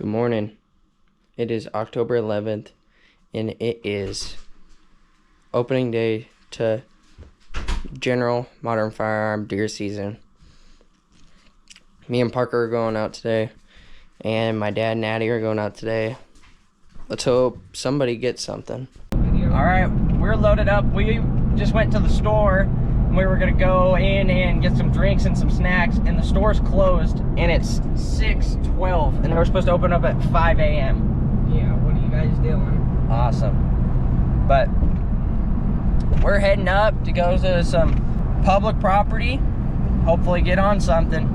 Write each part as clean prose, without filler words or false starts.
Good morning. It is October 11th, and it is opening day to general modern firearm deer season. Me and Parker are going out today, and my dad and Addie are going out today. Let's hope somebody gets something. All right, we're loaded up. We just went to the store, and we were gonna go in and get some drinks and some snacks, and the store's closed, and it's 6:12, and they were supposed to open up at 5 a.m. Yeah, what are you guys doing? Awesome. But we're heading up to go to some public property, hopefully get on something.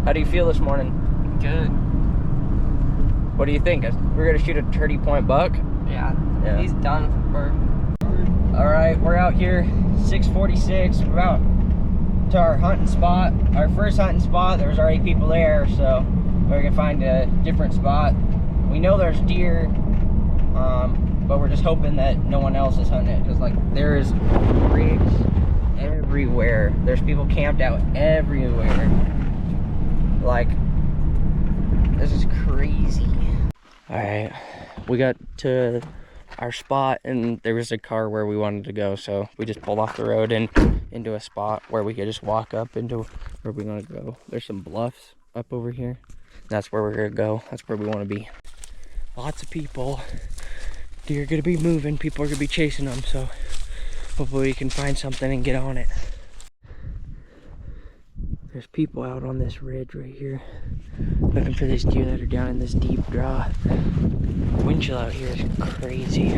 How do you feel this morning? Good. What do you think? We're gonna shoot a 30-point buck? Yeah, Yeah. he's done for. All right, we're out here, 6:46. We're out to our hunting spot. Our first hunting spot, there was already people there, so we're gonna find a different spot. We know there's deer, but we're just hoping that no one else is hunting it, because like there's rigs everywhere. There's people camped out everywhere. Like, this is crazy. All right, we got to our spot, and there was a car where we wanted to go, so we just pulled off the road and into a spot where we could just walk up into where we want to go. There's some bluffs up over here. That's where we're gonna go. That's where we want to be. Lots of people. Deer are gonna be moving. People are gonna be chasing them, so hopefully we can find something and get on it. There's people out on this ridge right here looking for these deer that are down in this deep draw. The wind chill out here is crazy.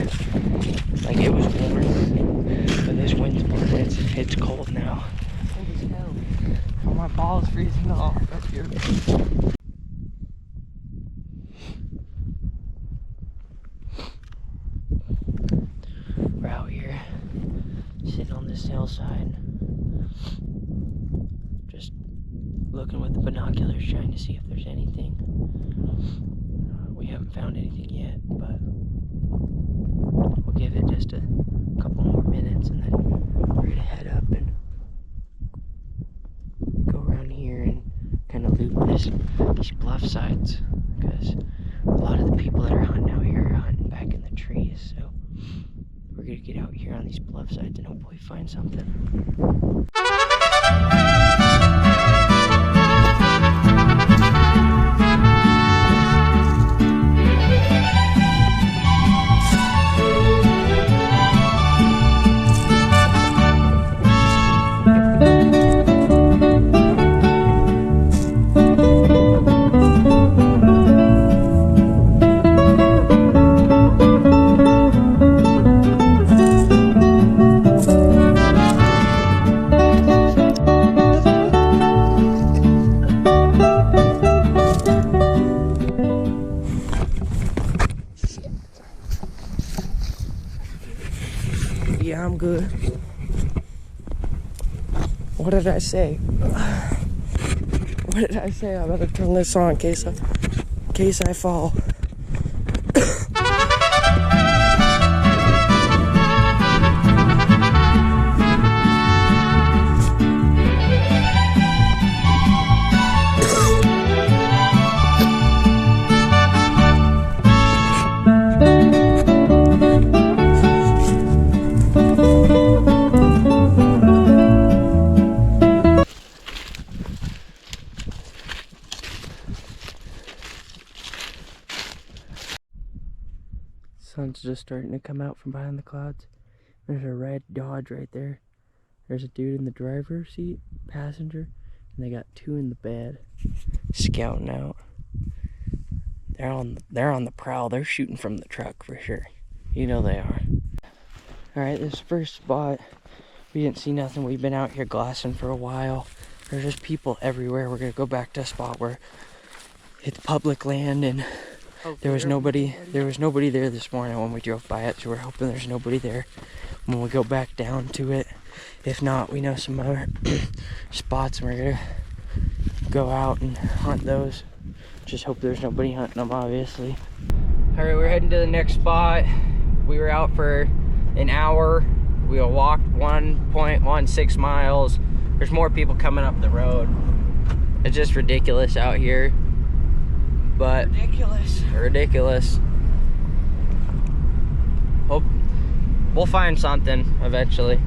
Like, it was warm, but this wind's blowing. It's cold now. Cold as hell. Oh, my balls freezing off. That's good. We're out here sitting on this hillside, just looking with the binoculars, trying to see if there's anything. We haven't found anything yet, but we'll give it just a couple more minutes, and then we're gonna head up and go around here and kind of loop these bluff sides, because a lot of the people that are hunting out here are hunting back in the trees, so we're gonna get out here on these bluff sides and hopefully find something. Yeah, I'm good. What did I say? What did I say? I better turn this on in case I fall. Sun's just starting to come out from behind the clouds. There's a red Dodge right there. There's a dude in the driver's seat, passenger, and they got two in the bed, scouting out. They're on the prowl. They're shooting from the truck for sure. You know they are. All right, this first spot, we didn't see nothing. We've been out here glassing for a while. There's just people everywhere. We're gonna go back to a spot where it's public land, and there was nobody there this morning when we drove by it, so we're hoping there's nobody there when we go back down to it. If not, we know some other spots, and we're gonna go out and hunt those. Just hope there's nobody hunting them, obviously. All right, we're heading to the next spot. We were out for an hour. We walked 1.16 miles. There's more people coming up the road. It's just ridiculous out here. but ridiculous. Hope we'll find something eventually.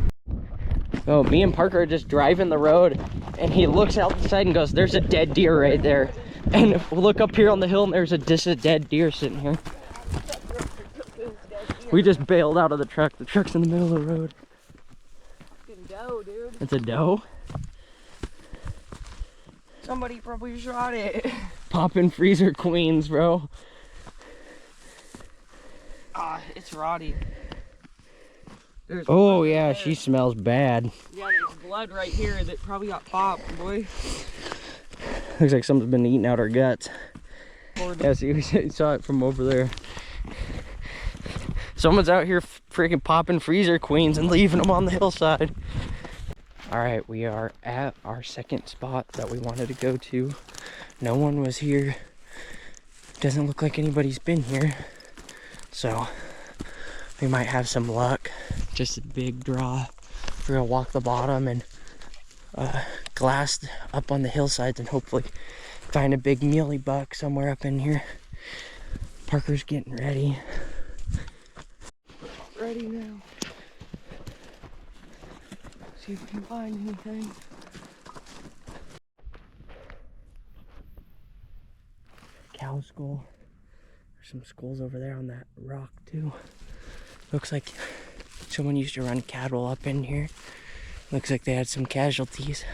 So me and Parker are just driving the road, and he looks out the side and goes, "There's a dead deer right there." And we'll look up here on the hill, and there's just a dead deer sitting here. We just bailed out of the truck. The truck's in the middle of the road. Fucking doe, dude. It's a doe? Somebody probably shot it. Poppin' freezer queens, bro. Ah, it's rotty. There's Oh blood yeah, right she smells bad. Yeah, there's blood right here that probably got popped, boy. Looks like something's been eating out her guts. Yeah, see, we saw it from over there. Someone's out here freaking popping freezer queens and leaving them on the hillside. All right, we are at our second spot that we wanted to go to. No one was here. Doesn't look like anybody's been here. So we might have some luck. Just a big draw. We're gonna walk the bottom and glass up on the hillsides and hopefully find a big mealy buck somewhere up in here. Parker's getting ready. Ready now. See if we can find anything. Cow skull. There's some skulls over there on that rock too. Looks like someone used to run cattle up in here. Looks like they had some casualties.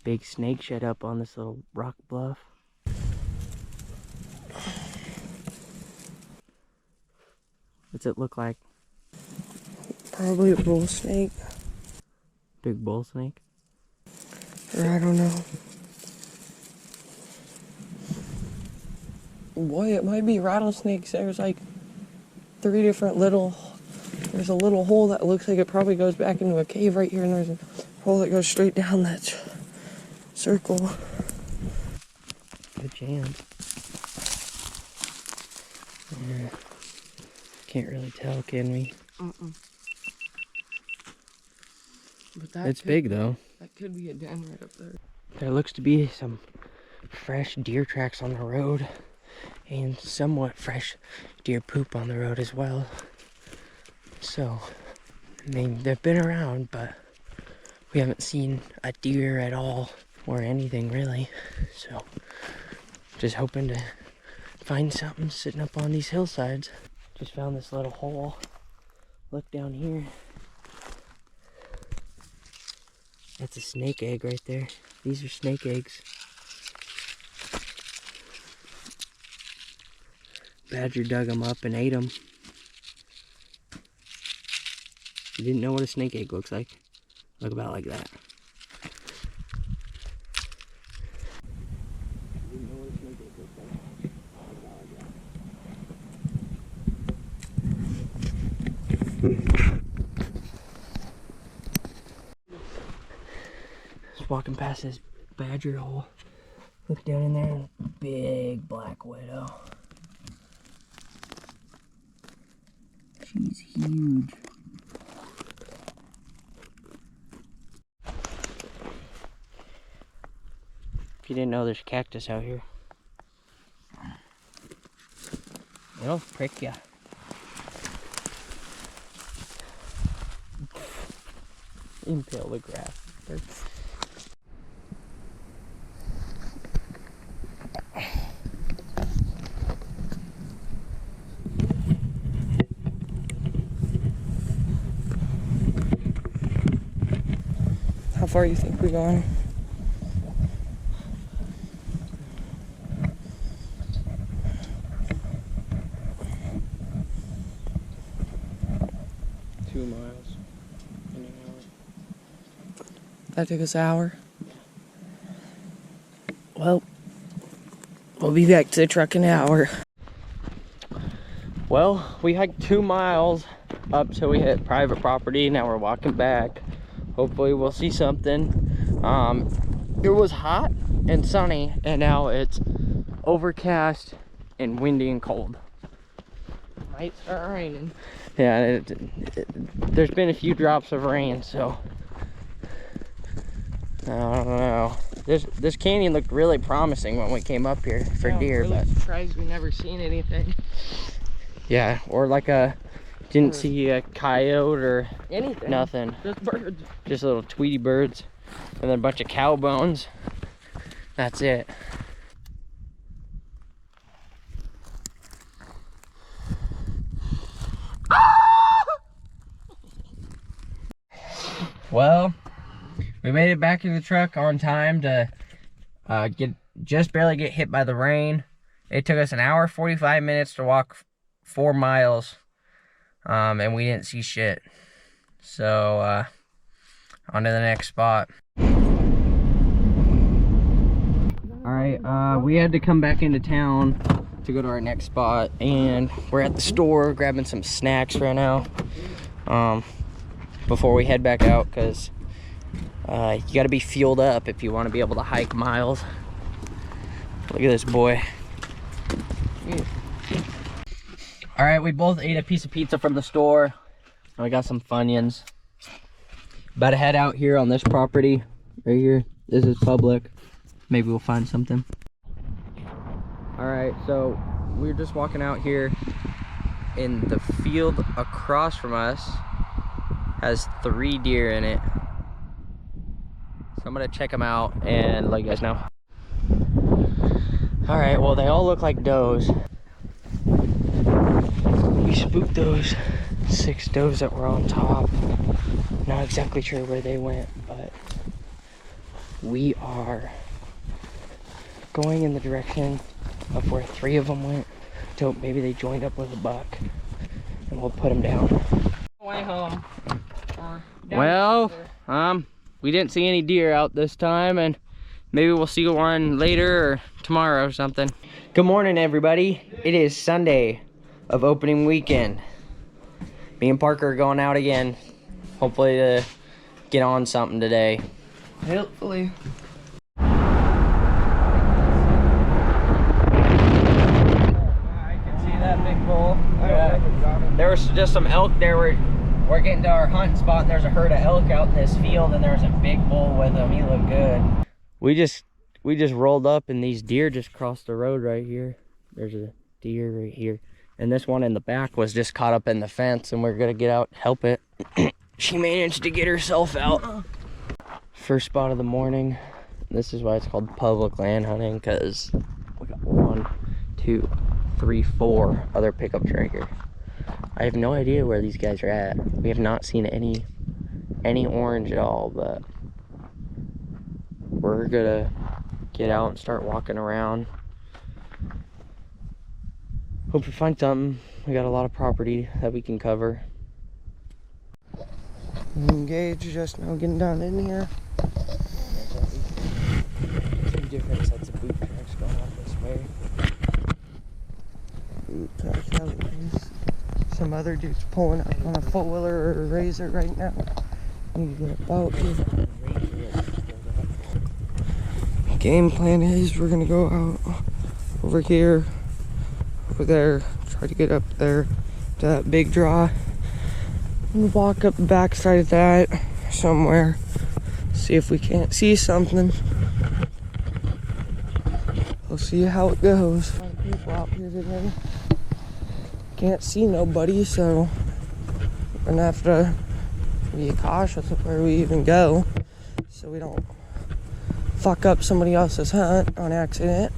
Big snake shed up on this little rock bluff. What's it look like? Probably a bull snake. Big bull snake? Or I don't know. Boy, it might be rattlesnakes. There's like 3 different little... There's a little hole that looks like it probably goes back into a cave right here, and there's a hole that goes straight down that circle. Good chance. Yeah. Can't really tell, can we? But that It's big though. That could be a den right up there. There looks to be some fresh deer tracks on the road and somewhat fresh deer poop on the road as well. So, I mean, they've been around, but we haven't seen a deer at all or anything really. So, just hoping to find something sitting up on these hillsides. Just found this little hole. Look down here. That's a snake egg right there. These are snake eggs. Badger dug them up and ate them. You didn't know what a snake egg looks like? Look about like that. Just walking past this badger hole. Look down in there, big black widow. She's huge. If you didn't know, there's cactus out here. It'll prick ya. Impale the grass. How far you think we're going? That took us an hour. Well, we'll be back to the truck in an hour. Well, we hiked 2 miles up till we hit private property. Now we're walking back. Hopefully we'll see something. It was hot and sunny, and now it's overcast and windy and cold. Might start raining. Yeah, there's been a few drops of rain, so I don't know. This canyon looked really promising when we came up here for deer, really but surprised we never seen anything. yeah, or like didn't see a coyote or Anything. nothing. Just birds. Just little Tweety birds, and then a bunch of cow bones. That's it. Well, we made it back to the truck on time to just barely get hit by the rain. It took us 1 hour 45 minutes to walk 4 miles, and we didn't see shit. So on to the next spot. All right, we had to come back into town to go to our next spot, and we're at the store grabbing some snacks right now before we head back out, because you got to be fueled up if you want to be able to hike miles. Look at this boy. All right, we both ate a piece of pizza from the store, and we got some Funyuns. About to head out here on this property right here. This is public. Maybe we'll find something. All right, so we're just walking out here, and the field across from us has 3 deer in it. So I'm gonna check them out and let you guys know. All right, well, they all look like does. We spooked those 6 does that were on top. Not exactly sure where they went, but we are going in the direction of where 3 of them went. So maybe they joined up with a buck, and we'll put them down. Way home. Well, we didn't see any deer out this time, and maybe we'll see one later or tomorrow or something. Good morning, everybody. It is Sunday of opening weekend. Me and Parker are going out again, hopefully to get on something today. Hopefully. There was just some elk there. We're getting to our hunting spot, and there's a herd of elk out in this field, and there's a big bull with him. He looked good. We just rolled up, and these deer just crossed the road right here. There's a deer right here, and this one in the back was just caught up in the fence, and we're gonna get out, help it. She managed to get herself out. First spot of the morning. This is why it's called public land hunting, because we got 1, 2, 3, 4 other pickups right here. I have no idea where these guys are at. We have not seen any orange at all, but we're gonna get out and start walking around. Hope we find something. We got a lot of property that we can cover. Gage just now getting down in here. 2 different sets of boot tracks going out this way. Boot tracks, some other dudes pulling up on a 4-wheeler or a razor right now. Need to get a boat here. Game plan is we're gonna go out over here, over there, try to get up there to that big draw, and walk up the backside of that somewhere, see if we can't see something. We'll see how it goes. A lot of people out here today. Can't see nobody, so we're gonna have to be cautious of where we even go, so we don't fuck up somebody else's hunt on accident.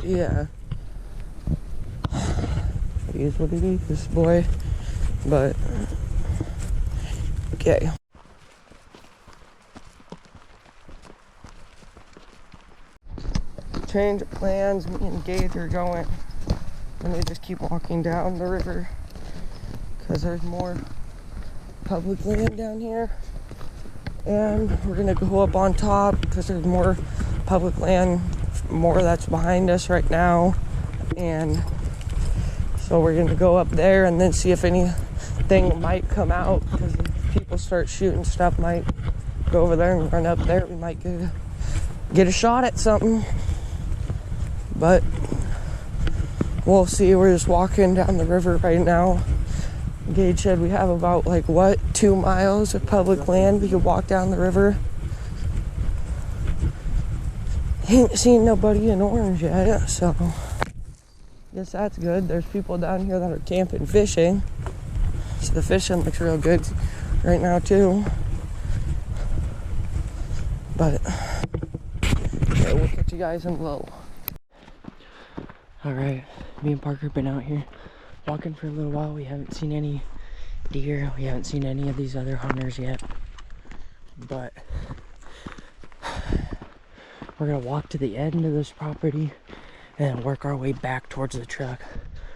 Yeah. It is what it is, boy. But okay. Change of plans. Me and Gage are going. And they just keep walking down the river because there's more public land down here, and we're gonna go up on top because there's more public land, more that's behind us right now, and so we're gonna go up there and then see if anything might come out, because if people start shooting stuff, might go over there and run up there. We might get a shot at something, but we'll see. We're just walking down the river right now. Gage said we have about, like, what, 2 miles of public land we could walk down the river. Ain't seen nobody in Orange yet, so guess that's good. There's people down here that are camping fishing, so the fishing looks real good right now too. But yeah, we'll catch you guys in a little. Alright, me and Parker have been out here walking for a little while. We haven't seen any deer. We haven't seen any of these other hunters yet. But we're gonna walk to the end of this property and then work our way back towards the truck.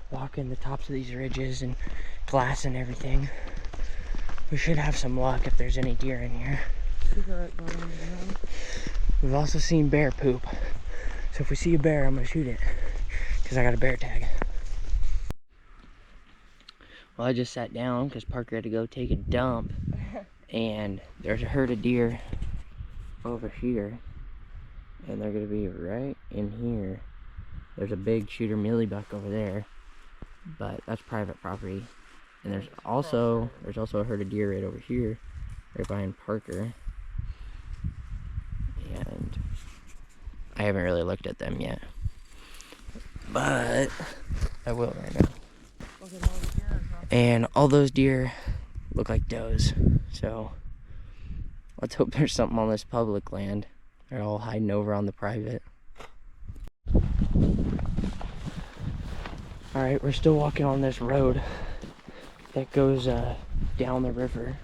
Walking the tops of these ridges and glass and everything. We should have some luck if there's any deer in here. We've also seen bear poop. So if we see a bear, I'm gonna shoot it. Because I got a bear tag. Well, I just sat down because Parker had to go take a dump. And there's a herd of deer over here. And they're gonna be right in here. There's a big shooter mealy buck over there. But that's private property. And there's also a herd of deer right over here. Right behind Parker. And I haven't really looked at them yet. But I will right now. And all those deer look like does. So let's hope there's something on this public land. They're all hiding over on the private. Alright, we're still walking on this road that goes down the river.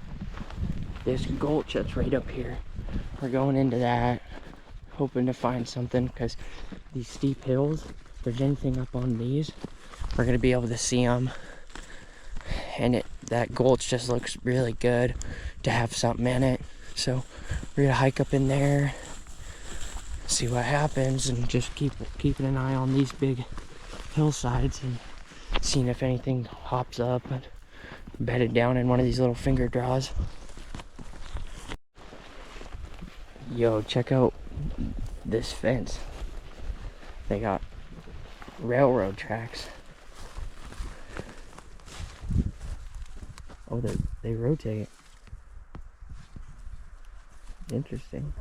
This gulch that's right up here. We're going into that, hoping to find something, because these steep hills, if there's anything up on these, we're going to be able to see them. And that gulch just looks really good to have something in it. So we're going to hike up in there, see what happens, and just keeping an eye on these big hillsides and seeing if anything hops up and bedded down in one of these little finger draws. Yo, check out this fence. They got railroad tracks. Oh, they rotate. Interesting.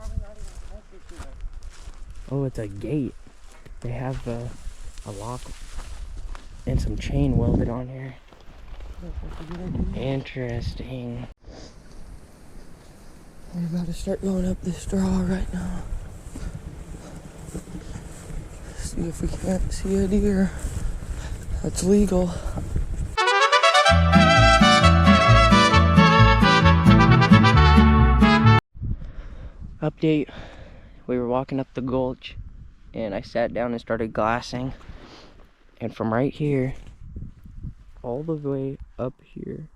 Oh, it's a gate. They have a lock and some chain welded on here. Interesting. We're about to start going up this draw right now. See if we can't see a deer. That's legal. Update. We were walking up the gulch and I sat down and started glassing. And from right here, all the way up here,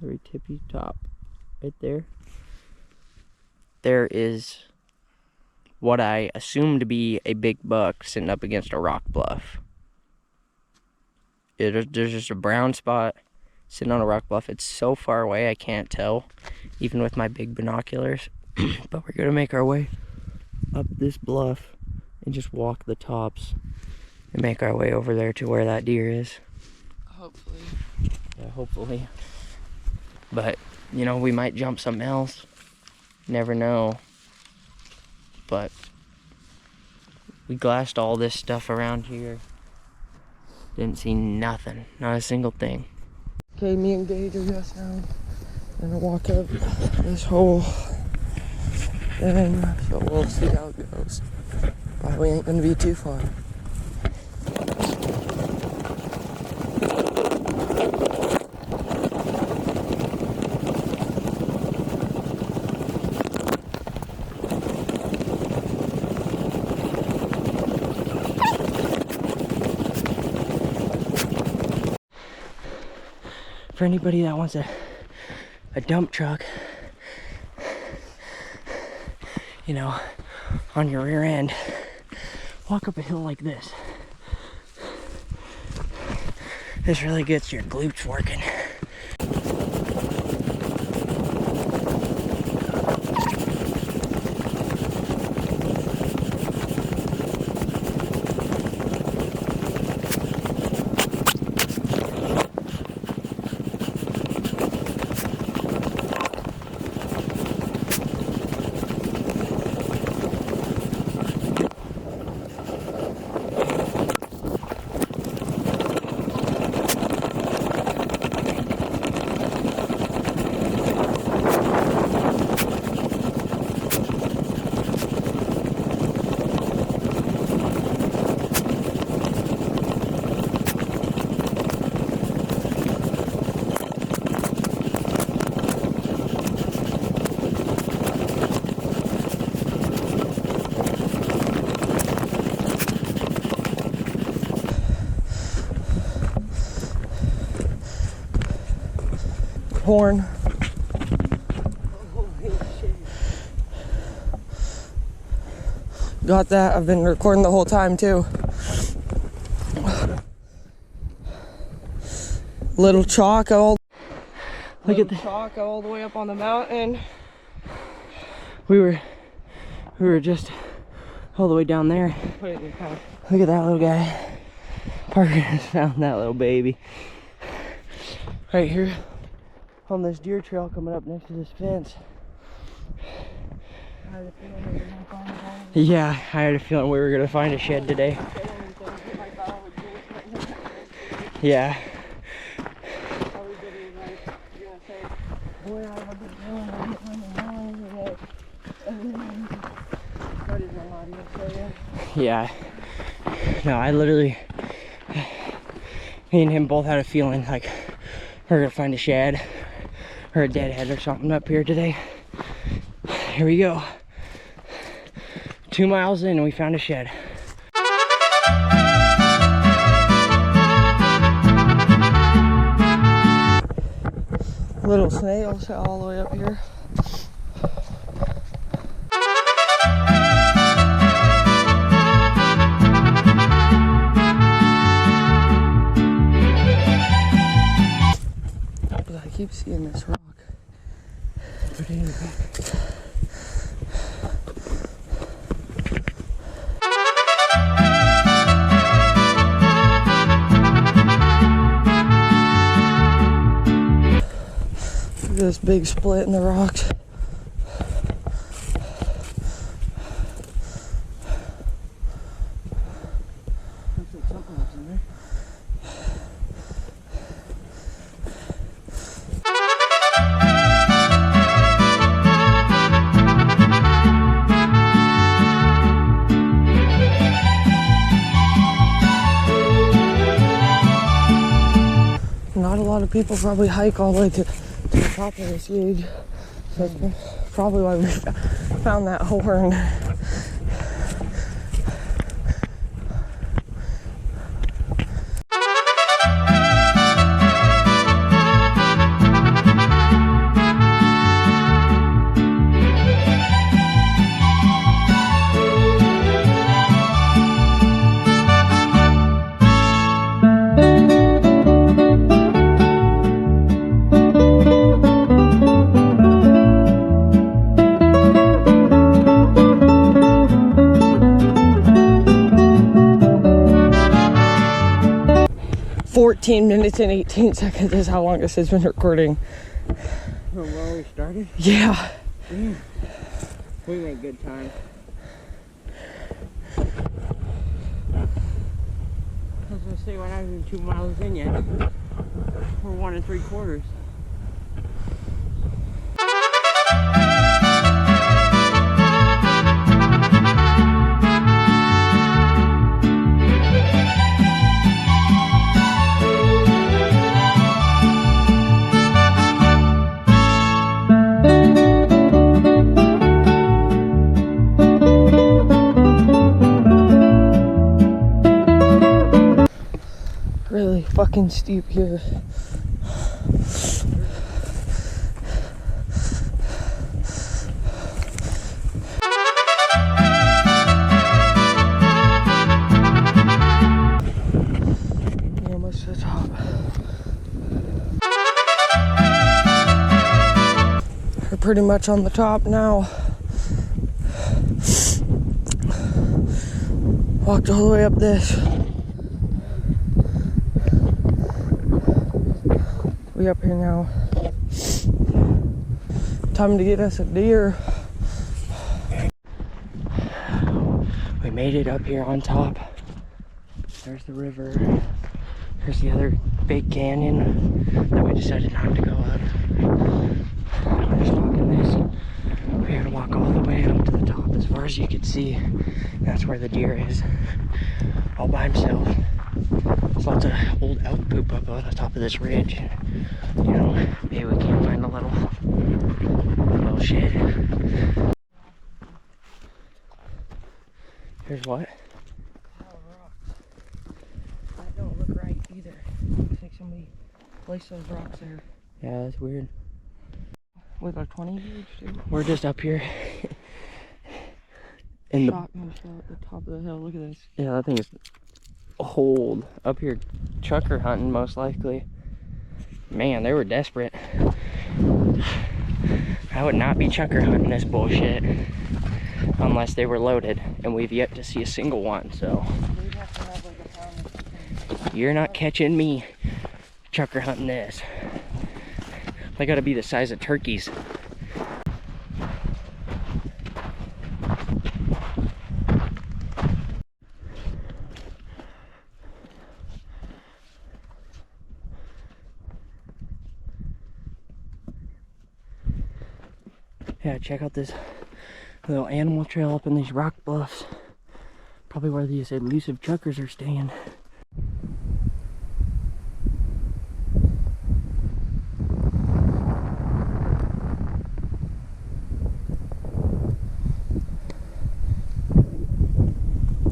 very tippy top, right there, there is what I assume to be a big buck sitting up against a rock bluff. There's just a brown spot sitting on a rock bluff. It's so far away I can't tell, even with my big binoculars. But we're gonna make our way up this bluff and just walk the tops and make our way over there to where that deer is. Hopefully. Yeah, hopefully. But, you know, we might jump something else. Never know. But we glassed all this stuff around here. Didn't see nothing. Not a single thing. Okay, me and Gage are just now gonna walk up this hole. And so we'll see how it goes. Probably ain't gonna be too far. For anybody that wants a dump truck, you know, on your rear end, walk up a hill like this. This really gets your glutes working. horn. Got that. I've been recording the whole time too. Little chalk all. Look at the chalk all the way up on the mountain. We were just all the way down there. Look at that little guy. Parker has found that little baby. Right here on this deer trail coming up next to this fence. Yeah, I had a feeling we were gonna find a shed today. Yeah. Yeah. No, I literally, me and him both had a feeling like we're gonna find a shed or a deadhead or something up here today. Here we go. 2 miles in and we found a shed. Little snails all the way up here. I keep seeing this rock. But anyway. Look at this big split in the rocks. Looks like something was in there. Not a lot of people probably hike all the way to the top of this Gage. So that's probably why we found that horn. Minutes and 18 seconds is how long this has been recording. From where we started? Yeah. We made good time. I was gonna say we're not even 2 miles in yet. We're 1 3/4. Really fucking steep here. We're almost to the top. We're pretty much on the top now. Walked all the way up this. We up here now. Time to get us a deer. We made it up here on top. There's the river. Here's the other big canyon that we decided not to go up. We're just walking this. We're gonna walk all the way up to the top as far as you can see. That's where the deer is, all by himself. There's lots of old elk poop up on the top of this ridge. You know, maybe we can find a little shed. Here's what? That don't look right either. Looks like somebody placed those rocks there Yeah, that's weird. With a 20 gauge too. We're just up here. In the shotgun shell at the top of the hill. Look at this. Yeah, that thing is old. Up here chucker hunting most likely. Man, they were desperate. I would not be chucker hunting this bullshit unless they were loaded, and we've yet to see a single one, so you're not catching me chucker hunting this. They gotta be the size of turkeys. Yeah, check out this little animal trail up in these rock bluffs. Probably where these elusive chuckers are staying.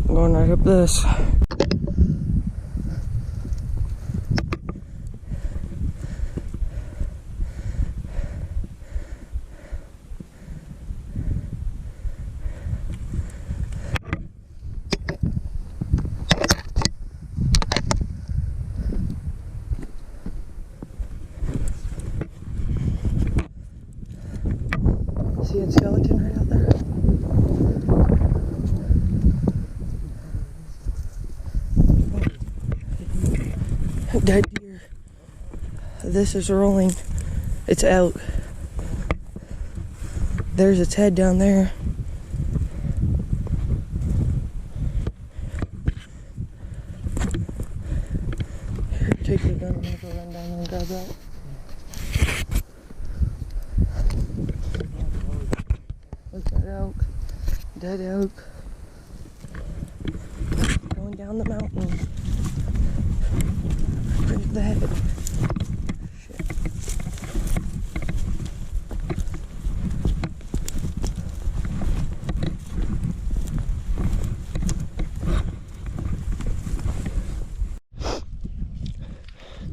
I'm going right up this. See a skeleton right out there? Dead deer. This is rolling. It's out. There's its head down there. Here, take the gun. I'm gonna go run down there and grab that. Look at that elk. Dead elk. Going down the mountain. Where's the head? Shit.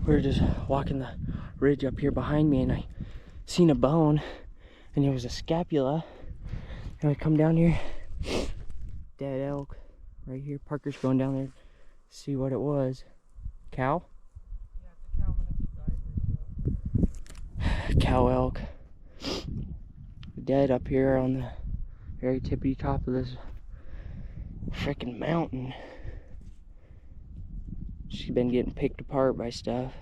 We were just walking the ridge up here behind me, and I seen a bone, and it was a scapula. And we come down here, dead elk right here. Parker's going down there to see what it was. Cow? Yeah, it's a cow. I'm gonna keep the Cow elk. Dead up here on the very tippy top of this freaking mountain. She's been getting picked apart by stuff.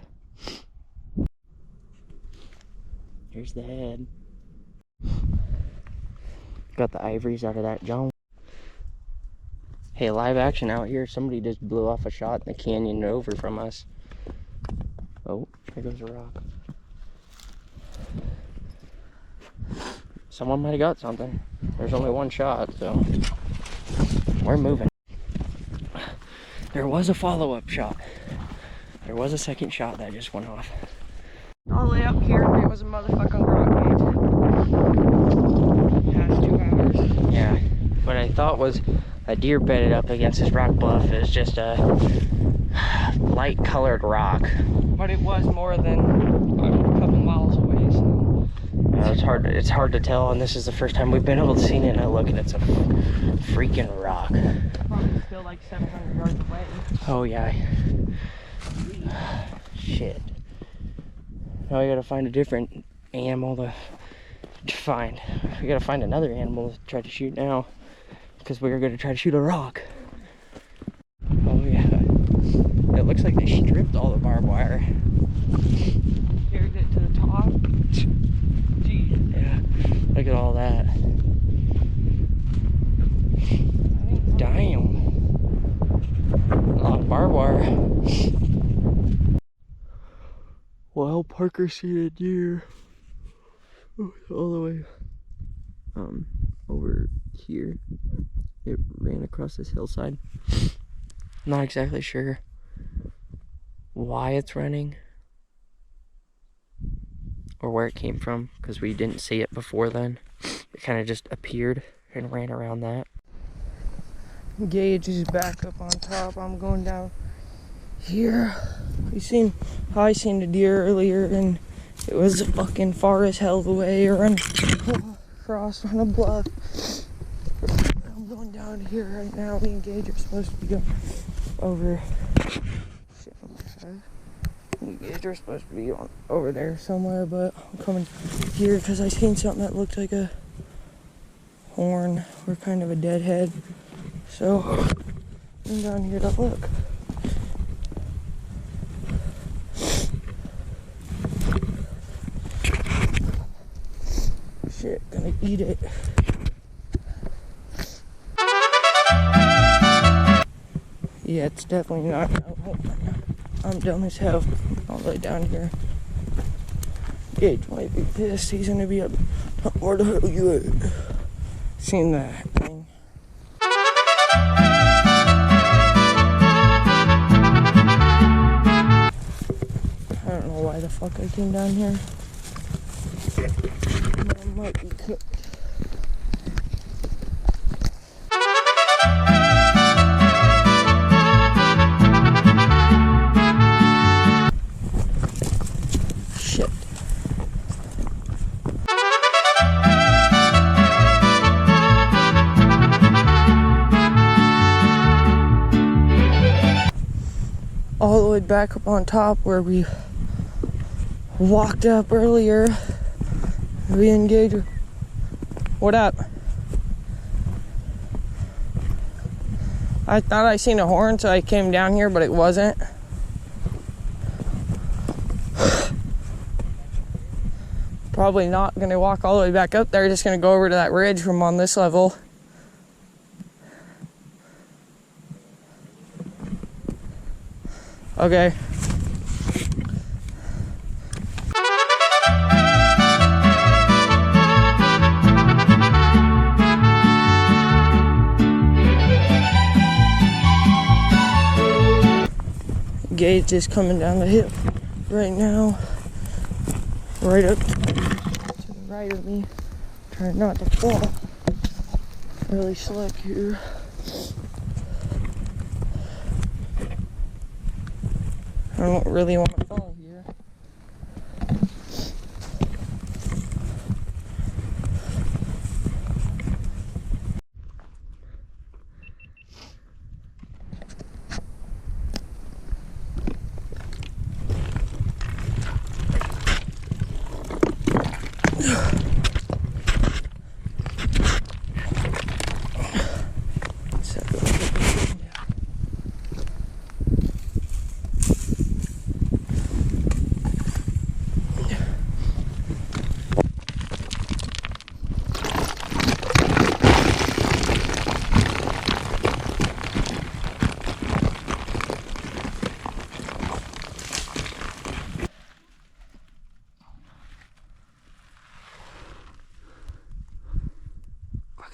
Here's the head. Got the ivories out of that John. Hey, live action out here. Somebody just blew off a shot in the canyon over from us. Oh, there goes a rock. Someone might have got something. There's only one shot, so we're moving. There was a follow-up shot. There was a second shot that just went off. all the way up here. It was a motherfucking rock gauge. Past 2 hours. Yeah, what I thought was a deer bedded up against this rock bluff is just a light colored rock. But it was more than a couple miles away, so. It's hard to tell, and this is the first time we've been able to see it, and I look and it's a freaking rock. Probably still like 700 yards away. Oh yeah. Shit. Now we gotta find a different animal to find. We gotta find another animal to try to shoot now, because we're gonna try to shoot a rock. Oh yeah. It looks like they stripped all the barbed wire. Carried it to the top. Gee. Yeah. Look at all that. Damn. A lot of barbed wire. Well, Parker seen a deer all the way over here. It ran across this hillside. Not exactly sure why it's running or where it came from, because we didn't see it before then. It kind of just appeared and ran around that. Gage is back up on top. I'm going down here. You seen how I seen the deer earlier in It was fucking far as hell away, running across on a bluff. I'm going down here right now. Me and Gage are supposed to be going over. Shit, me and Gage are supposed to be going over there somewhere, but I'm coming here because I seen something that looked like a horn or kind of a deadhead. So I'm down here to look. Shit, gonna eat it. Yeah, it's definitely not. I'm dumb as hell. All the way down here. Gage might be pissed. He's gonna be up. Where the hell you at? Seen that thing. I don't know why the fuck I came down here. But I might be cooked. Shit. All the way back up on top where we walked up earlier. We engaged. What up? I thought I seen a horn, so I came down here, but it wasn't. Probably not gonna walk all the way back up there, just gonna go over to that ridge from on this level. Okay. Gage is coming down the hill right now, right up to the right of me, trying not to fall. Really slick here. I don't really want to fall here.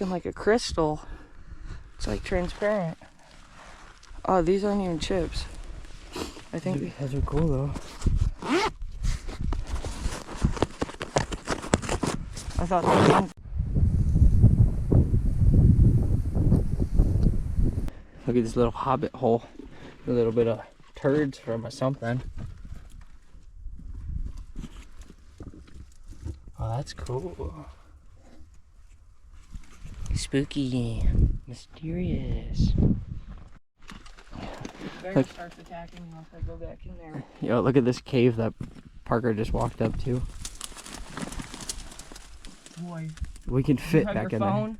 Like a crystal. It's like transparent. Oh, these aren't even chips. I think Those are cool though. I thought that was... Look at this little hobbit hole. A little bit of turds from a something. Oh, that's cool. Spooky, mysterious. Bear starts attacking me once I go back in there. Yo, look at this cave that Parker just walked up to. Boy. We can fit You have back your in phone?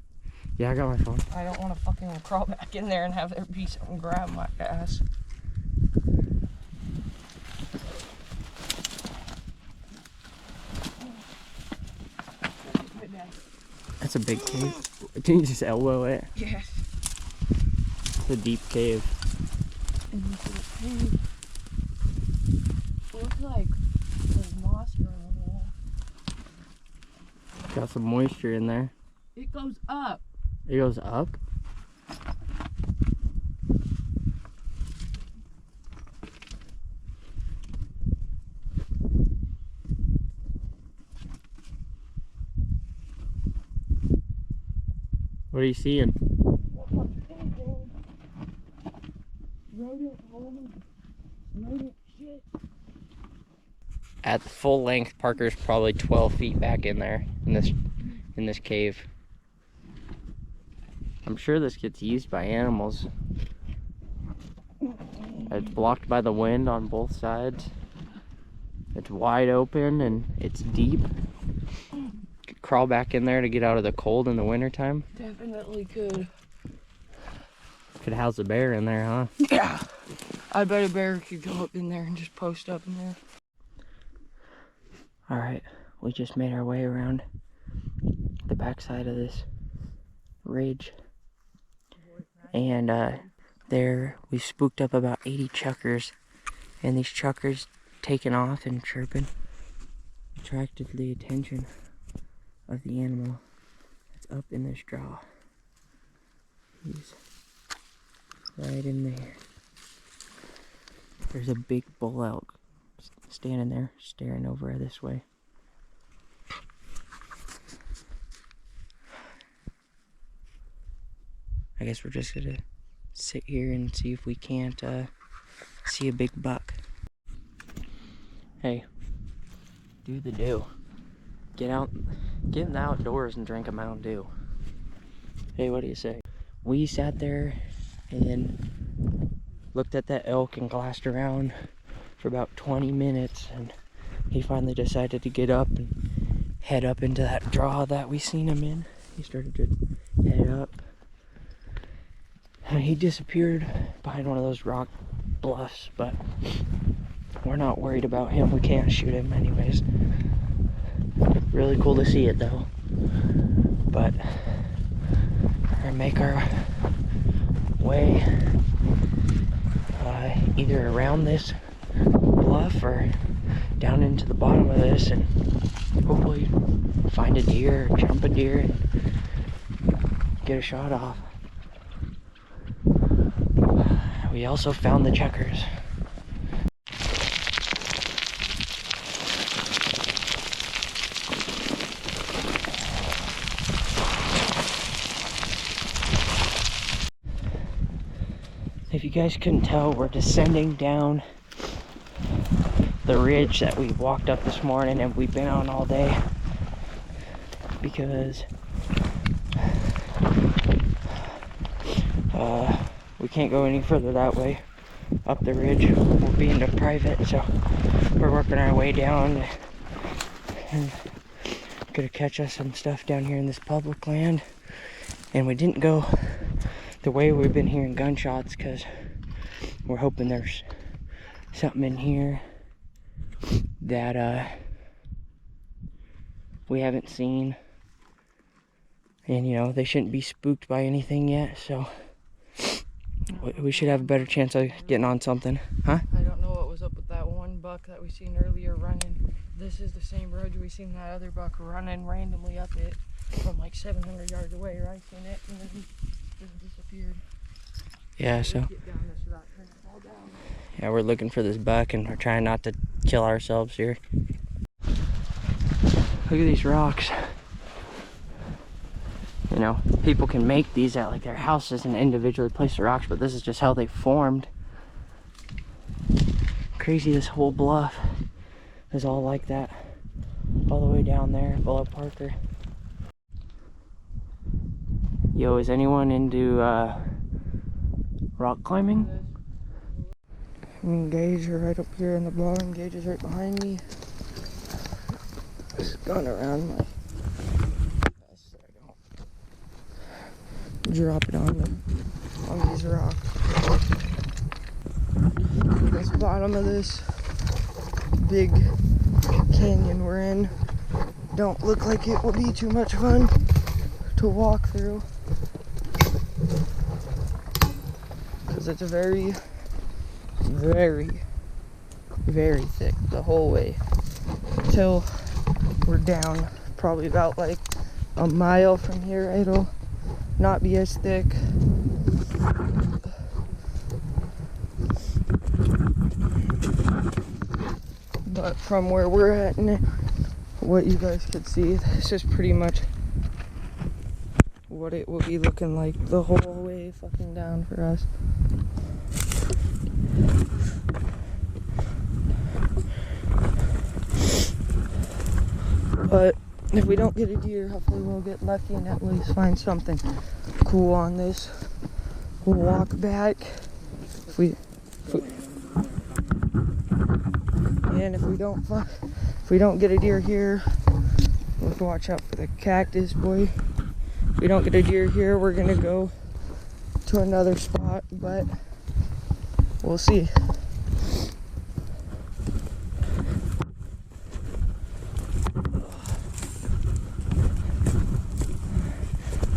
there. Yeah, I got my phone. I don't want to fucking crawl back in there and have there be something grab my ass. That's a big cave. Can you just elbow it? Yes. It's a deep cave. It looks like there's moss growing on the wall. Got some moisture in there. It goes up. It goes up? What are you seeing? Rodent, rodent shit. at full length, Parker's probably 12 feet back in there, in this cave. I'm sure this gets used by animals. It's blocked by the wind on both sides. It's wide open and it's deep. Could crawl back in there to get out of the cold in the wintertime. Definitely could. Could house a bear in there, huh? Yeah. I bet a bear could go up in there and just post up in there. Alright, we just made our way around the backside of this ridge. And there we spooked up about 80 chuckers. And these chuckers taking off and chirping attracted the attention of the animal that's up in this draw. He's right in there. There's a big bull elk standing there, staring over this way. I guess we're just gonna sit here and see if we can't see a big buck. Hey, do the do. Get out, get in the outdoors and drink a Mountain Dew. Hey, what do you say? We sat there and looked at that elk and glassed around for about 20 minutes, and he finally decided to get up and head up into that draw that we seen him in. He started to head up. And he disappeared behind one of those rock bluffs, but we're not worried about him. We can't shoot him anyways. Really cool to see it though. But we're gonna make our way either around this bluff or down into the bottom of this and hopefully find a deer or jump a deer and get a shot off. We also found the checkers. If you guys couldn't tell, we're descending down the ridge that we walked up this morning and we've been on all day because we can't go any further that way up the ridge. We'll be into private, so we're working our way down and gonna catch us some stuff down here in this public land. And we didn't go the way we've been hearing gunshots because we're hoping there's something in here that we haven't seen, and you know, they shouldn't be spooked by anything yet, so we should have a better chance of getting on something. Huh? I don't know what was up with that one buck that we seen earlier running. This is the same road we seen that other buck running randomly up it from like 700 yards away, right? Seen it, and then he just disappeared. Yeah, so Get down this rock and fall down. yeah, we're looking for this buck and we're trying not to kill ourselves here. Look at these rocks. You know, people can make these at like their houses and individually place the rocks, but this is just how they formed. Crazy, this whole bluff is all like that, all the way down there below Parker. Yo, is anyone into rock climbing? Me and Gage are right up here in the barn. Gage is right behind me. Just going around my vest so I don't drop it on these rocks. This bottom of this big canyon we're in don't look like it will be too much fun to walk through, because it's very, very, very thick the whole way till we're down probably about like a mile from here. It'll not be as thick. But from where we're at and what you guys could see, this is pretty much what it will be looking like the whole way fucking down for us. If we don't get a deer, hopefully we'll get lucky and at least find something cool on this. We'll walk back. If we don't get a deer here, we'll have to watch out for the cactus, boy. If we don't get a deer here, we're gonna go to another spot, but we'll see.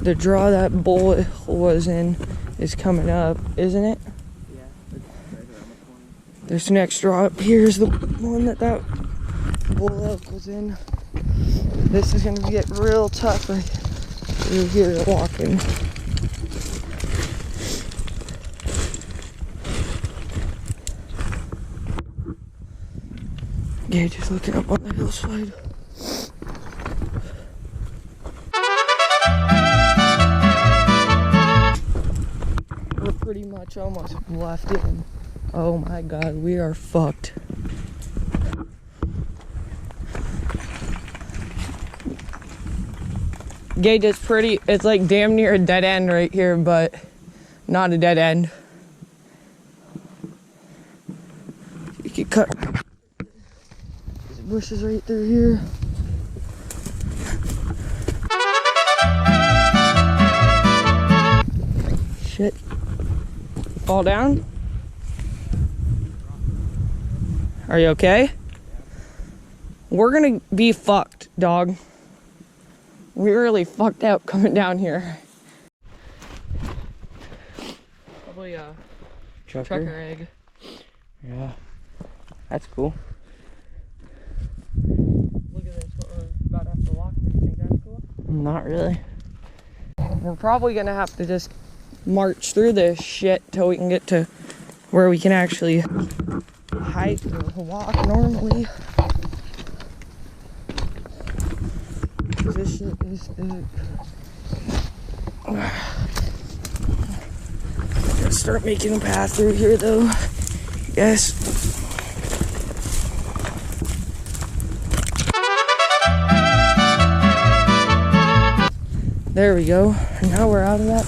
The draw that bull was in is coming up, isn't it? Yeah, it's right around the corner. This next draw up here is the one that bull elk was in. This is going to get real tough right through here walking. Gage is looking up on the hillside. We're pretty much almost left in. Oh my god, we are fucked. Gage, it's like damn near a dead end right here, but not a dead end. You can cut these bushes right through here. Shit. Fall down? Are you okay? We're gonna be fucked, dog. We really fucked up coming down here. Probably a trucker egg. Yeah, that's cool. Look at this, what we're about to have to walk through. You think that's cool? Not really. We're probably gonna have to just march through this shit till we can get to where we can actually hike or walk normally. This shit is big. Gotta start making a path through here though. Yes. There we go. And now we're out of that.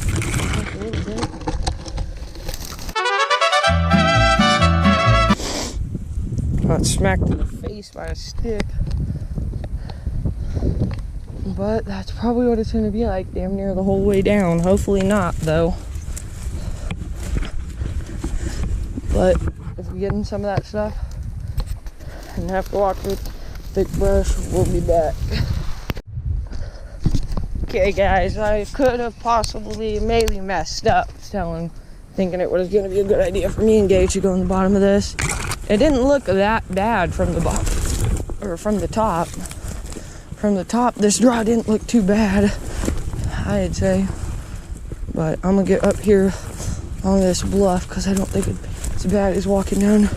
Got smacked in the face by a stick. But that's probably what it's going to be like damn near the whole way down. Hopefully not, though. But if we get in some of that stuff and have to walk through thick brush, we'll be back. Okay, guys, I could have possibly maybe messed up thinking it was going to be a good idea for me and Gage to go in the bottom of this. It didn't look that bad from the bottom, or from the top. From the top, this draw didn't look too bad, I'd say. But I'm gonna get up here on this bluff because I don't think it's as bad as walking down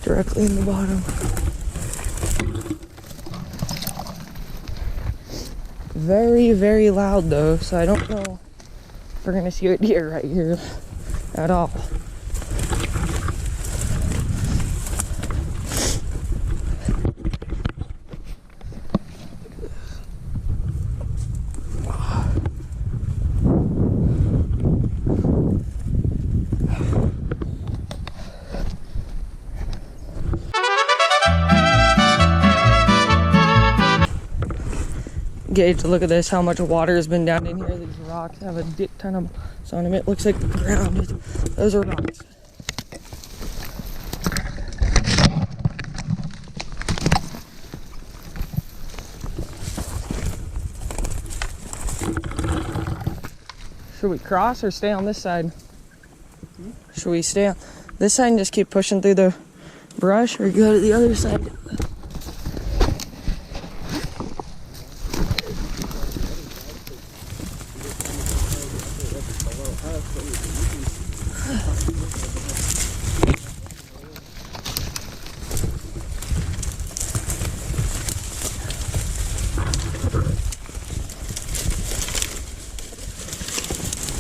directly in the bottom. Very, very loud though, so I don't know if we're gonna see a deer right here at all. Gage, look at this, how much water has been down in here. These rocks have a dick ton of moss on them. It looks like the ground. Those are rocks. Should we cross or stay on this side? Should we stay on this side and just keep pushing through the brush, or go to the other side?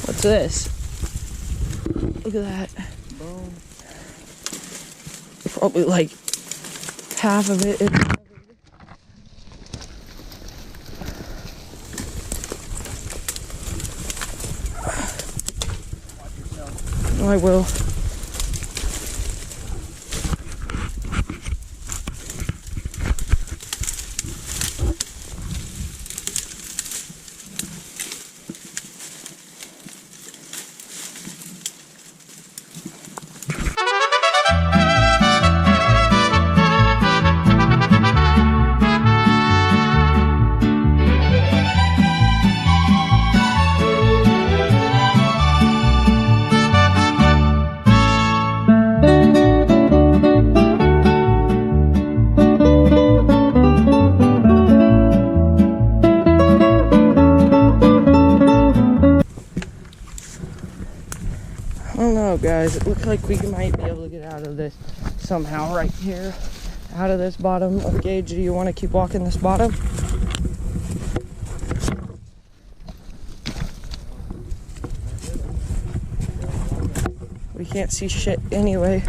What's this? Look at that. Boom. Probably like half of it is covered. I will. I don't know, guys. It looks like we might be able to get out of this somehow right here. Out of this bottom of Gage. Do you want to keep walking this bottom? We can't see shit anyway.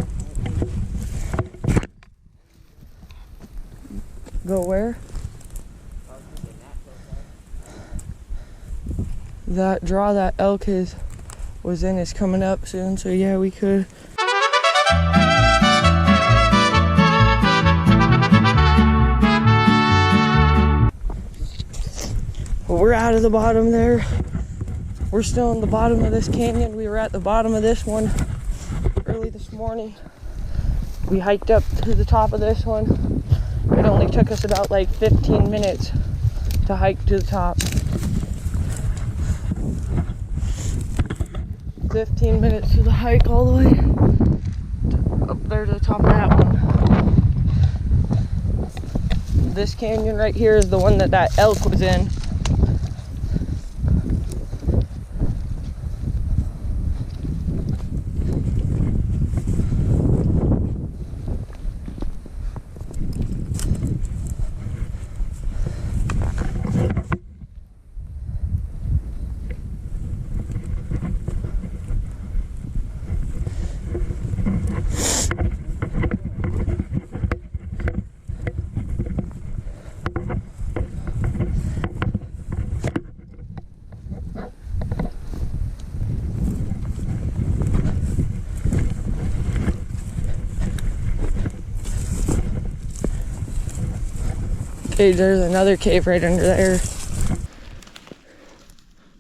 Go where? That draw that elk was in is coming up soon, so yeah, we could. Well, we're out of the bottom there. We're still in the bottom of this canyon. We were at the bottom of this one early this morning. We hiked up to the top of this one. It only took us about like 15 minutes to hike to the top. 15 minutes to the hike all the way up there to the top of that one. This canyon right here is the one that elk was in. Okay, there's another cave right under there.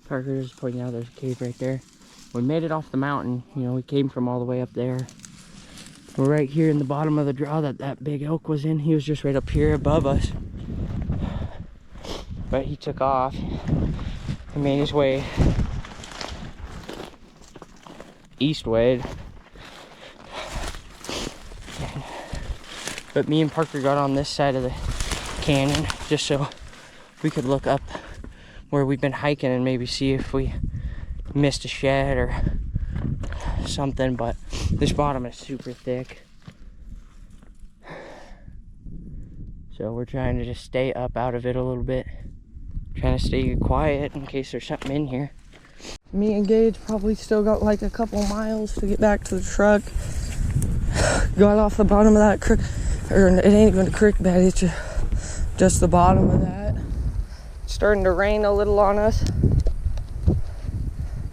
Parker is pointing out there's a cave right there. We made it off the mountain. You know, we came from all the way up there. We're right here in the bottom of the draw that big elk was in. He was just right up here above us. But he took off. He made his way eastward. But me and Parker got on this side of the canyon just so we could look up where we've been hiking and maybe see if we missed a shed or something. But this bottom is super thick, so we're trying to just stay up out of it a little bit, trying to stay quiet in case there's something in here. Me and Gage probably still got like a couple miles to get back to the truck. Got off the bottom of that creek, or it ain't even a creek bed, it's just the bottom of that. It's starting to rain a little on us.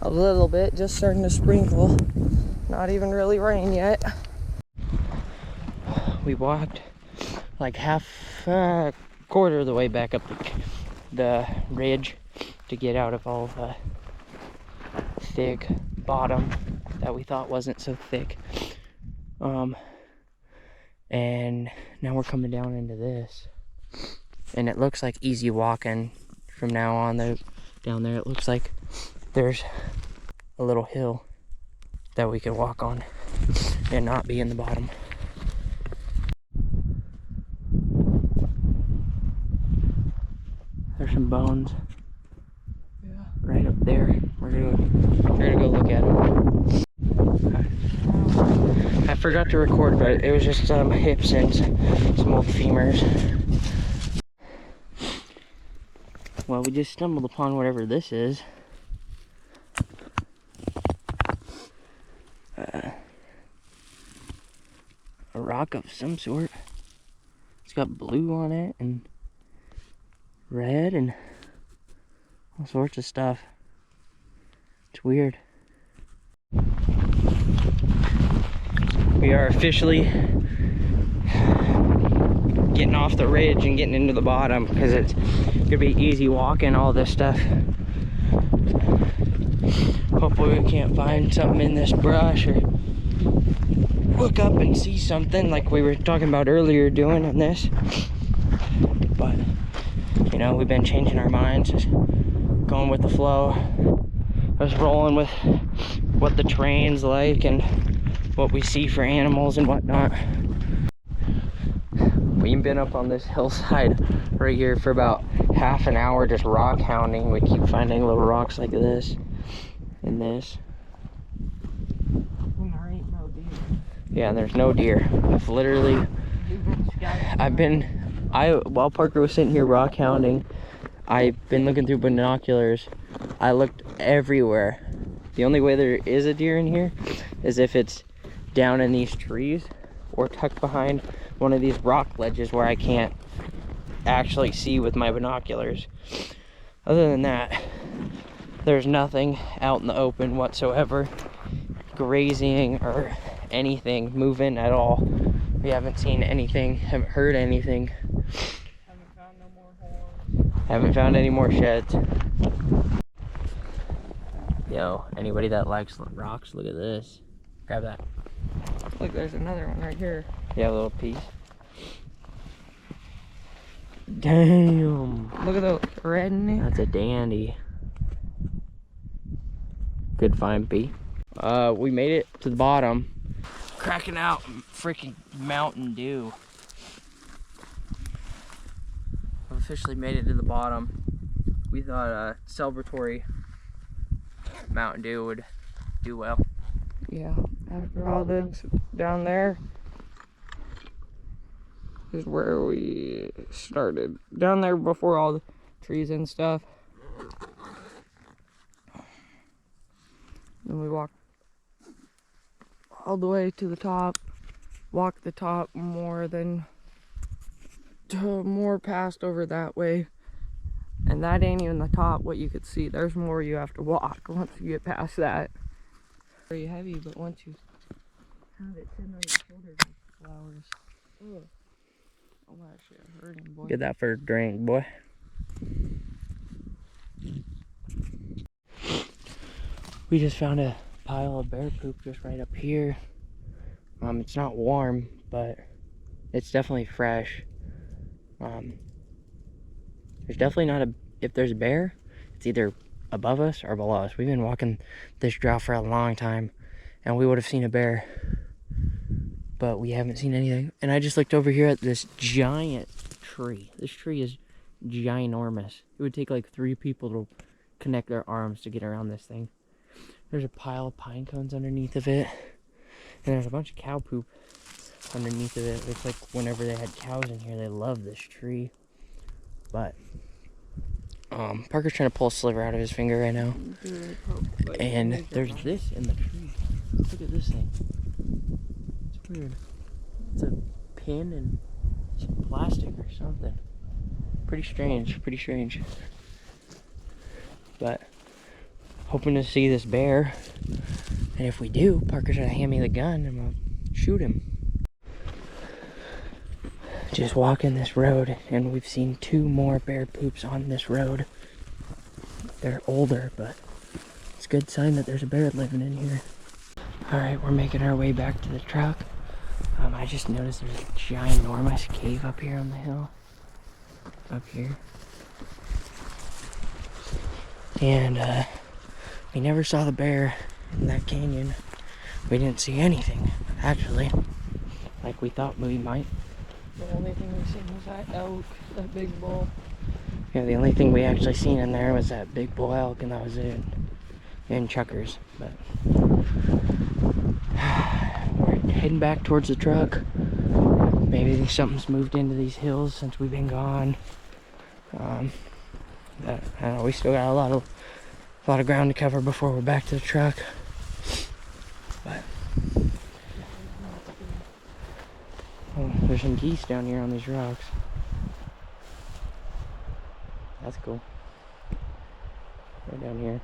A little bit, just starting to sprinkle. Not even really rain yet. We walked like quarter of the way back up the ridge to get out of all the thick bottom that we thought wasn't so thick. And now we're coming down into this. And it looks like easy walking from now on. Down there it looks like there's a little hill that we can walk on and not be in the bottom. There's some bones. Yeah. Right up there. We're gonna go look at them. I forgot to record, but it was just some hips and some old femurs. Well, we just stumbled upon whatever this is. A rock of some sort. It's got blue on it and red and all sorts of stuff. It's weird. We are officially getting off the ridge and getting into the bottom because it's gonna be easy walking all this stuff. Hopefully we can't find something in this brush or look up and see something like we were talking about earlier doing in this. But you know, we've been changing our minds, just going with the flow, just rolling with what the terrain's like and what we see for animals and whatnot. We've been up on this hillside right here for about half an hour just rock hounding. We keep finding little rocks like this and this. There ain't no deer. Yeah, and there's no deer. I've literally, while Parker was sitting here rock hounding, I've been looking through binoculars. I looked everywhere. The only way there is a deer in here is if it's down in these trees or tucked behind one of these rock ledges where I can't actually see with my binoculars. Other than that, there's nothing out in the open whatsoever, grazing or anything moving at all. We haven't seen anything, haven't heard anything. Haven't found no more horns. Haven't found any more sheds. Yo, anybody that likes rocks, look at this. Grab that. Look, there's another one right here. Yeah, a little piece. Damn. Look at the red in it. That's a dandy. Good find, B. We made it to the bottom. Cracking out freaking Mountain Dew. I've officially made it to the bottom. We thought celebratory Mountain Dew would do well. Yeah, after all this, down there is where we started. Down there before all the trees and stuff. Then we walked all the way to the top, walked the top more past over that way. And that ain't even the top, what you could see. There's more you have to walk once you get past that. Very heavy, but once you have it sitting on your shoulders like flowers. Ugh. All that shit hurting, boy. Get that first drink, boy. We just found a pile of bear poop just right up here. It's not warm, but it's definitely fresh. There's definitely not if there's a bear, it's either above us or below us. We've been walking this trail for a long time and we would have seen a bear, but we haven't seen anything. And I just looked over here at this giant tree. This tree is ginormous. It would take like 3 people to connect their arms to get around this thing. There's a pile of pine cones underneath of it, and there's a bunch of cow poop underneath of it. Looks like whenever they had cows in here, they loved this tree. But Parker's trying to pull a sliver out of his finger right now. And there's this in the tree. Look at this thing. It's weird. It's a pin and some plastic or something. Pretty strange, pretty strange. But hoping to see this bear. And if we do, Parker's gonna hand me the gun and I'm gonna shoot him. Just walking this road, and we've seen 2 more bear poops on this road. They're older, but it's a good sign that there's a bear living in here. Alright, we're making our way back to the truck. I just noticed there's a ginormous cave up here on the hill. Up here. And we never saw the bear in that canyon. We didn't see anything, actually, like we thought we might. The only thing we seen was that elk, that big bull. Yeah, the only thing we actually seen in there was that big bull elk, and that was it. And chuckers, but we're heading back towards the truck. Maybe something's moved into these hills since we've been gone. I don't know, we still got a lot of ground to cover before we're back to the truck. But oh, there's some geese down here on these rocks. That's cool. Right down here.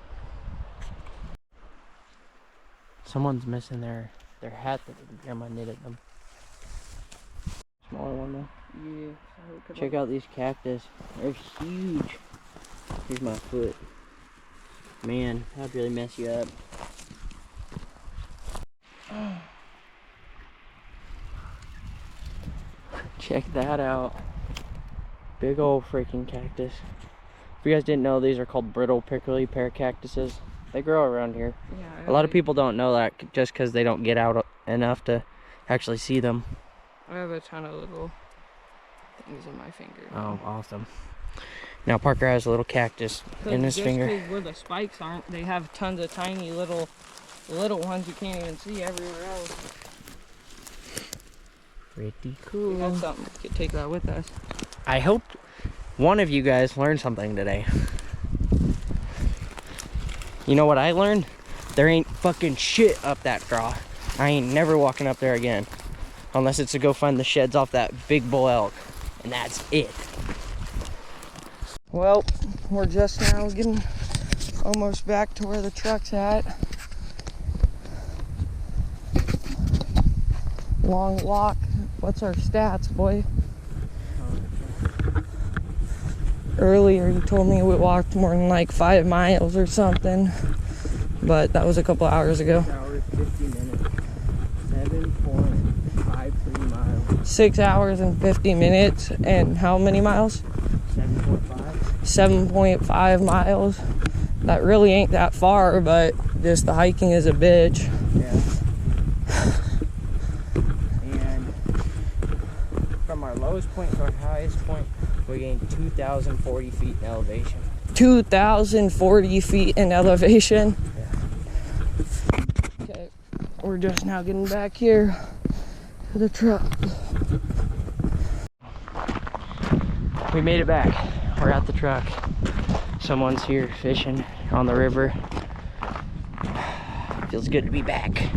Someone's missing their their hat that grandma knitted them. Smaller one though. Yeah. Check out these cactus. They're huge. Here's my foot. Man, that'd really mess you up. Check that out. Big old freaking cactus. If you guys didn't know, these are called brittle prickly pear cactuses. They grow around here. Yeah, A lot of people don't know that just because they don't get out enough to actually see them. I have a ton of little things in my finger. Oh, awesome. Now Parker has a little cactus in his finger. Just where the spikes aren't, they have tons of tiny little ones you can't even see everywhere else. Pretty We cool. had something. We could take that with us. I hope one of you guys learned something today. You know what I learned? There ain't fucking shit up that draw. I ain't never walking up there again. Unless it's to go find the sheds off that big bull elk. And that's it. Well, we're just now getting almost back to where the truck's at. Long walk. What's our stats, boy? Earlier you told me we walked more than like 5 miles or something, but that was a couple hours ago. 6 hours, 50 minutes. 7.53 miles. 6 hours and 50 minutes, and how many miles? 7.5. 7.5 miles. That really ain't that far, but just the hiking is a bitch. Yeah. And from our lowest point to our highest point, we gained 2,040 feet in elevation. 2,040 feet in elevation. Yeah. Okay, we're just now getting back here to the truck. We made it back. We're at the truck. Someone's here fishing on the river. Feels good to be back.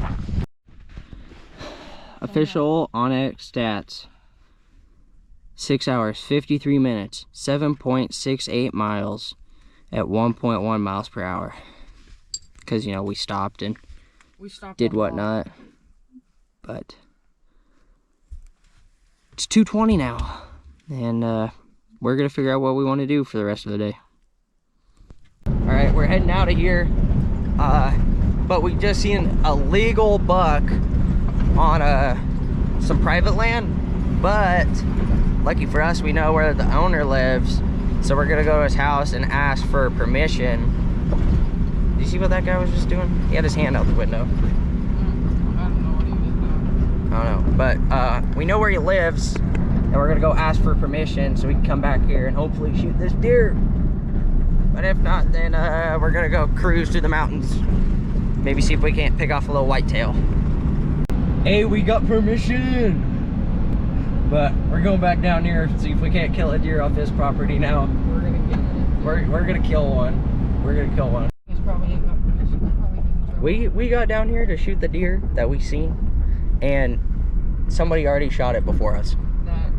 Official Onyx stats. 6 hours, 53 minutes, 7.68 miles at 1.1 miles per hour. Because, you know, we stopped and did whatnot. But it's 2:20 now. And we're going to figure out what we want to do for the rest of the day. Alright, we're heading out of here. But we just seen a legal buck on some private land. But lucky for us, we know where the owner lives, so we're gonna go to his house and ask for permission. Did you see what that guy was just doing? He had his hand out the window. I don't know what he was doing. I don't know, but we know where he lives, and we're gonna go ask for permission so we can come back here and hopefully shoot this deer. But if not, then we're gonna go cruise through the mountains. Maybe see if we can't pick off a little whitetail. Hey, we got permission! But we're going back down here and see if we can't kill a deer off his property now. We're gonna get it. We're gonna kill one. We're gonna kill one. He's probably ain't got permission. We got down here to shoot the deer that we seen, and somebody already shot it before us. That